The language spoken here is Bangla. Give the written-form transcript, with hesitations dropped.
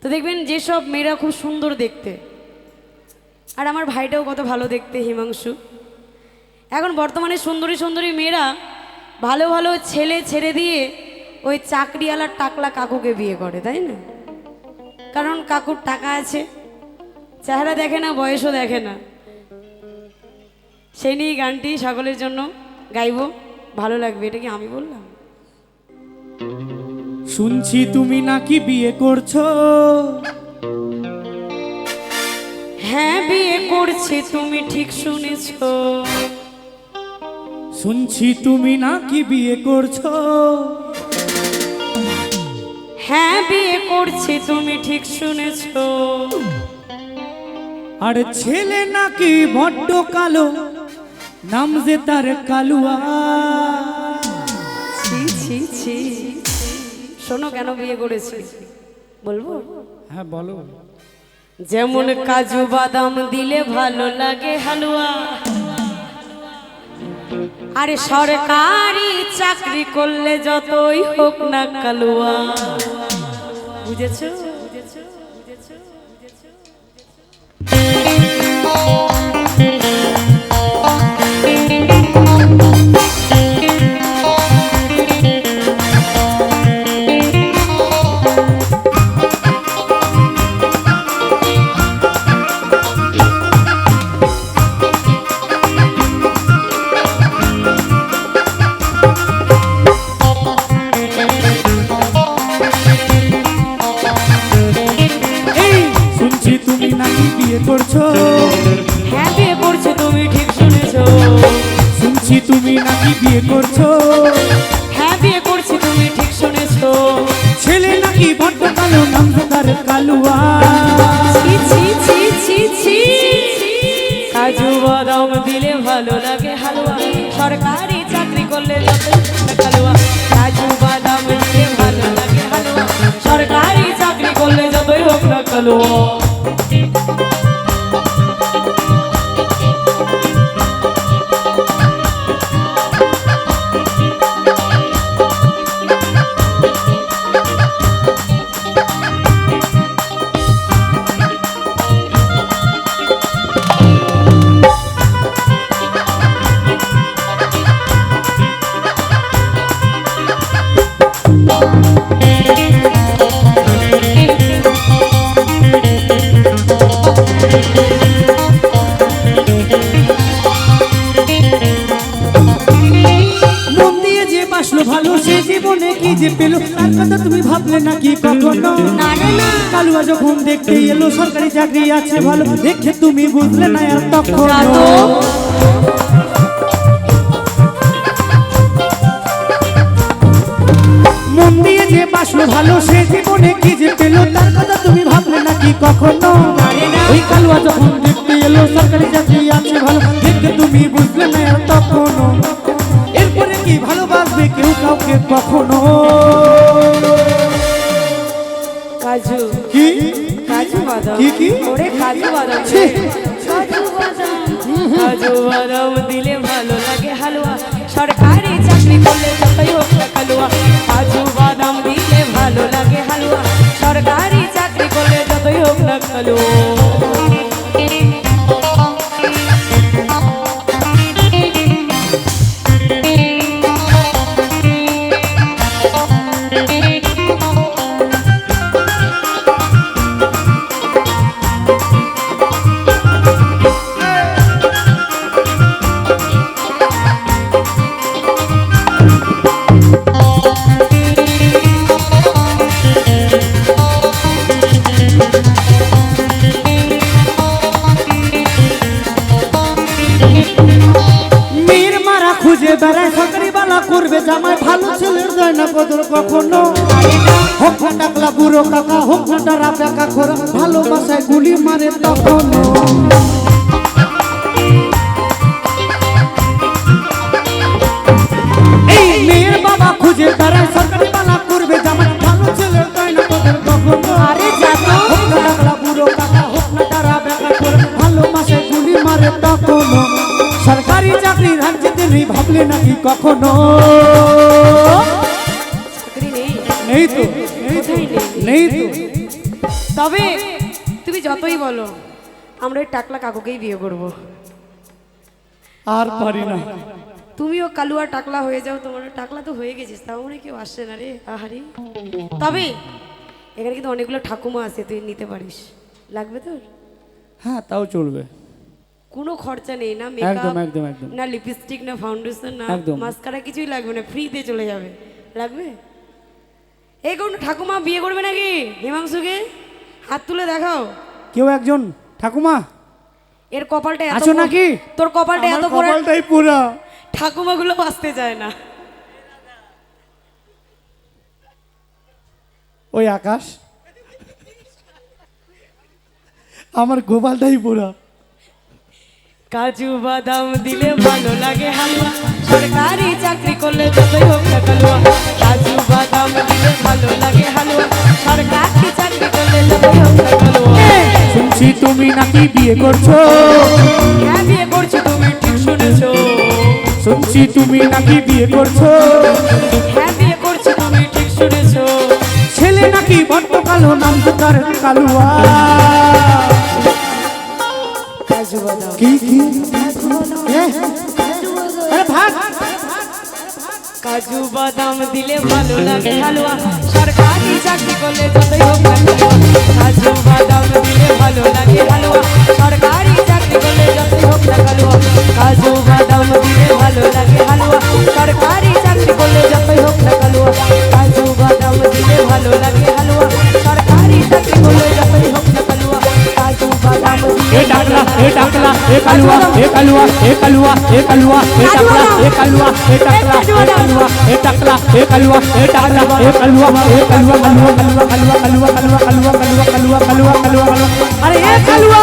তো দেখবেন যেসব মেয়েরা খুব সুন্দর দেখতে, আর আমার ভাইটাও কত ভালো দেখতে, হিমাংশু। এখন বর্তমানে সুন্দরী সুন্দরী মেয়েরা ভালো ভালো ছেলে ছেড়ে দিয়ে ওই চাকরিওয়ালার টাকলা কাকুকে বিয়ে করে, তাই না? কারণ কাকুর টাকা আছে, চেহারা দেখে না, বয়সও দেখে না। সেই নিয়ে গানটি সকলের জন্য গাইবো, ভালো লাগবে। এটা কি আমি বললাম? শুনছি তুমি নাকি বিয়ে করছো। হ্যাঁ, বিয়ে করছি, তুমি ঠিক শুনেছো। শুনছি তুমি নাকি বিয়ে করছো। হ্যাঁ, বিয়ে করছি, তুমি ঠিক শুনেছো। আর ছেলে নাকি বড্ড কালো, নাম যে তার কালুয়া। ছি ছি ছি। শোনো কেন বিয়ে করেছি, বলবো? হ্যাঁ বলো। যেমন কাজু বাদাম দিলে ভালো লাগে হালুয়া, আরে সরকারি চাকরি করলে যতই হোক না কালুয়া। বুঝেছো? করছো। হ্যাঁ, বিয়ে করছো, তুমি ঠিক শুনেছো। শুনছি তুমি নাকি বিয়ে করছো। হ্যাঁ, বিয়ে করছি, তুমি ঠিক শুনেছো। ছেলে নাকি বড্ড কালো, নাম তার কালুয়া। ছি ছি ছি ছি ছি। কাজু বাদাম দিলে ভালো লাগে হালুয়া, সরকারি চাকরি করলে যতই হোক না কালুয়া। কাজু বাদাম দিলে ভালো লাগে হালুয়া, সরকারি চাকরি করলে যতই হোক না কালুয়া। ভালো সে জীবনে কি যে পেলো, তার কথা তুমি ভাবলে নাকি কখনো? কালুয়া যখন দেখতে এলো সরকারি চাকরি আছে ভালো, দেখে তুমি বুঝলে না আর তখন। মন দিয়ে যে বাসলো ভালো সে জীবনে কি যে পেলো, তার কথা তুমি ভাবলে নাকি কখনো? ওই কালুয়া যখন দেখতে এলো সরকারি চাকরি আছে ভালো, দেখে তুমি বুঝলে না আর তখনো। এরপরে কি ভালোবাসবে কেউ কাউকে কখনো? কাজু কি কাজু বাদাম, কি কি ওরে কাজু বাদাম, কাজু বাদাম, কাজু বাদাম দিলে ভালো লাগে হালুয়া, সরকারি চাকরি করলে যতই হোক না কালুয়া। কাজু বাদাম দিলে ভালো লাগে হালুয়া, সরকারি চাকরি করলে যতই হোক না কালুয়া। করবে জামাই ভালো ছেলের যায় না কদর কখনো। হোক না টাকলা বুড়ো কাকা, হোক না ডারা বেকা খোরা, ভালোবাসায় গুলি মারে তখনো। এই মেয়ের বাবা খুঁজে বেড়ায় সরকারি বালা করবে জামাই ভালো ছেলের যায় না কদর কখনো। আরে জানো, হোক না টাকলা বুড়ো কাকা, হোক না ডারা বেকা খোরা, ভালোবাসায় গুলি মারে তখনো। সরকারি চাকরির রাজ্যে নেই ভাবলে নাকি কখনো? নেই তো, নেই তো। তবে তুমি যতই বলো আমরা ওই টাকলা কাকুকেই বিয়ে করব। আর পারি না। তুমিও কালুয়া টাকলা হয়ে যাও, তোমার টাকলা তো হয়ে গেছিস, তাও মনে কেউ আসছে না রে আহারি। তবে এখানে কিন্তু অনেকগুলো ঠাকুমা আছে, তুই নিতে পারিস, লাগবে তোর? হ্যাঁ তাও চলবে। কোনো খরচা নেই, না একদম মেকআপ, একদম একদম না লিপস্টিক, না ফাউন্ডেশন, না একদম। মাস্কারা, কিছুই লাগবে না, ফ্রিতে চলে যাবে। লাগবে? এই কোন ঠাকুমা বিয়ে করবে নাকি হিমাংশুকে? হাত তুলে দেখাও। কেউ একজন ঠাকুমা এর কপালটা এত আছো নাকি? তোর কপালটা এত আমার বড়, কপালটাই পুরা। ঠাকুমাগুলো বাঁচতে চায় না। ওই আকাশ, আমার গোপালটাই পুরা। কাজু বাদাম দিলে ভালো লাগে হালুয়া, সরকারি চাকরি করলে যতই হোক না কালুয়া। কাজু বাদাম দিলে ভালো লাগে হালুয়া, সরকারি চাকরি করলে যতই হোক না কালুয়া। শুনছি তুমি নাকি বিয়ে করছো, হ্যাঁ বিয়ে করছো, তুমি ঠিক শুনেছো। শুনছি তুমি নাকি বিয়ে করছো, হ্যাঁ বিয়ে করছো, তুমি ঠিক শুনেছো। ছেলে নাকি বড্ড কালো, নাম তো তার কালুয়া। কাজু বাদাম কি কি এ? আরে ভাগ। কাজু বাদাম দিলে ভালো লাগে হালুয়া, সরকারি চাকরি করলে যতই হোক না কালুয়া। কাজু বাদাম দিলে ভালো লাগে হালুয়া, সরকারি চাকরি করলে যতই হোক না কালুয়া। কাজু বাদাম দিলে ভালো লাগে হালুয়া, সরকারি চাকরি করলে যতই হোক না কালুয়া। কাজু বাদাম দিলে ভালো লাগে হালুয়া, সরকারি চাকরি করলে যতই হোক না কালুয়া। কাজু বাদাম এ ডাকলা এ ডাকলা এ কালুয়া এ কালুয়া এ কালুয়া এ কালুয়া এ ডাকলা এ কালুয়া এ ডাকলা এ কালুয়া এ ডাকলা এ কালুয়া এ ডাকলা এ কালুয়া এ কালুয়া কালুয়া কালুয়া কালুয়া কালুয়া কালুয়া কালুয়া কালুয়া কালুয়া কালুয়া কালুয়া। আরে এ কালুয়া